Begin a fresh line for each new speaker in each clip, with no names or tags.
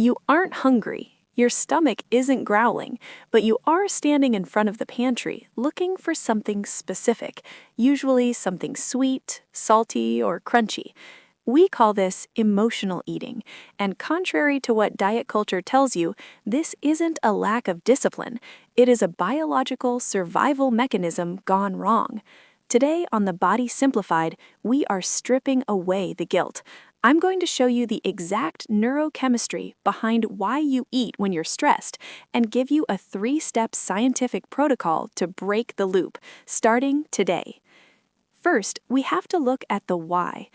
You aren't hungry. Your stomach isn't growling, but you are standing in front of the pantry looking for something specific, usually something sweet, salty, or crunchy. We call this emotional eating, and contrary to what diet culture tells you, this isn't a lack of discipline. It is a biological survival mechanism gone wrong. Today on The Body Simplified, we are stripping away the guilt. I'm going to show you the exact neurochemistry behind why you eat when you're stressed and give you a 3-step scientific protocol to break the loop, starting today. First, we have to look at the why.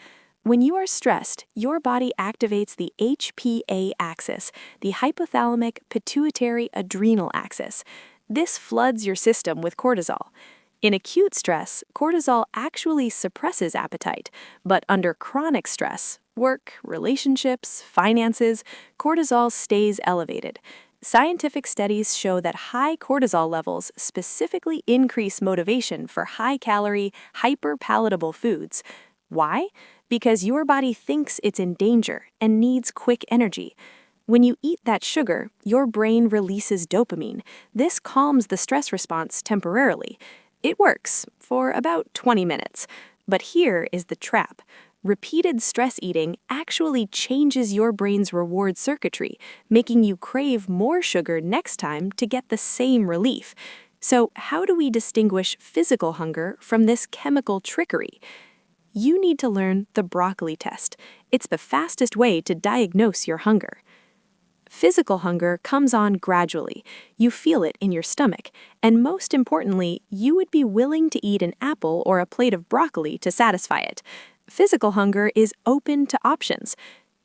When you are stressed, your body activates the HPA axis, the hypothalamic pituitary adrenal axis. This floods your system with cortisol. In acute stress, cortisol actually suppresses appetite, but under chronic stress, work, relationships, finances, cortisol stays elevated. Scientific studies show that high cortisol levels specifically increase motivation for high-calorie, hyper-palatable foods. Why? Because your body thinks it's in danger and needs quick energy. When you eat that sugar, your brain releases dopamine. This calms the stress response temporarily. It works for about 20 minutes. But here is the trap. Repeated stress eating actually changes your brain's reward circuitry, making you crave more sugar next time to get the same relief. So how do we distinguish physical hunger from this chemical trickery? You need to learn the broccoli test. It's the fastest way to diagnose your hunger. Physical hunger comes on gradually. You feel it in your stomach, and most importantly, you would be willing to eat an apple or a plate of broccoli to satisfy it. Physical hunger is open to options.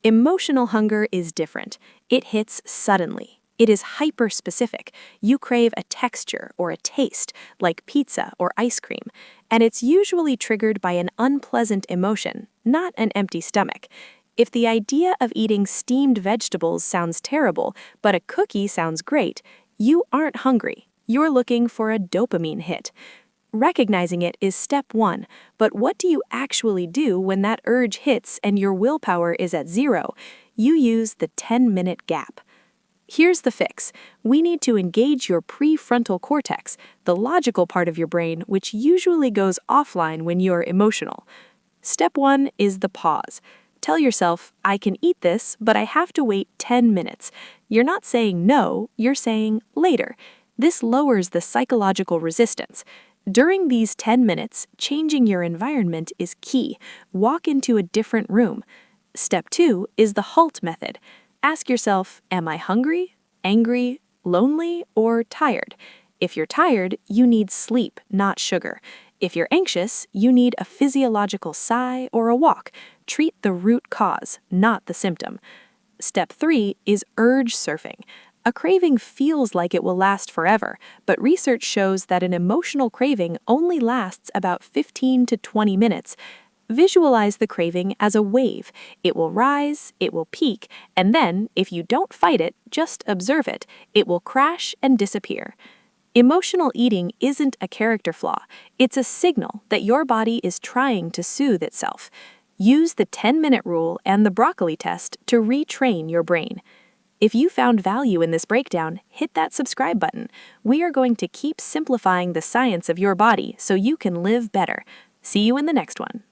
Emotional hunger is different. It hits suddenly. It is hyper-specific. You crave a texture or a taste, like pizza or ice cream, and it's usually triggered by an unpleasant emotion, not an empty stomach. If the idea of eating steamed vegetables sounds terrible, but a cookie sounds great, you aren't hungry. You're looking for a dopamine hit. Recognizing it is step 1, but what do you actually do when that urge hits and your willpower is at 0? You use the 10-minute gap. Here's the fix. We need to engage your prefrontal cortex, the logical part of your brain, which usually goes offline when you're emotional. Step 1 is the pause. Tell yourself, I can eat this, but I have to wait 10 minutes. You're not saying no, you're saying later. This lowers the psychological resistance. During these 10 minutes, changing your environment is key. Walk into a different room. Step 2 is the HALT method. Ask yourself, am I hungry, angry, lonely, or tired? If you're tired, you need sleep, not sugar. If you're anxious, you need a physiological sigh or a walk. Treat the root cause, not the symptom. Step 3 is urge surfing. A craving feels like it will last forever, but research shows that an emotional craving only lasts about 15 to 20 minutes. Visualize the craving as a wave. It will rise, it will peak, and then, if you don't fight it, just observe it. It will crash and disappear. Emotional eating isn't a character flaw. It's a signal that your body is trying to soothe itself. Use the 10-minute rule and the broccoli test to retrain your brain. If you found value in this breakdown, hit that subscribe button. We are going to keep simplifying the science of your body so you can live better. See you in the next one.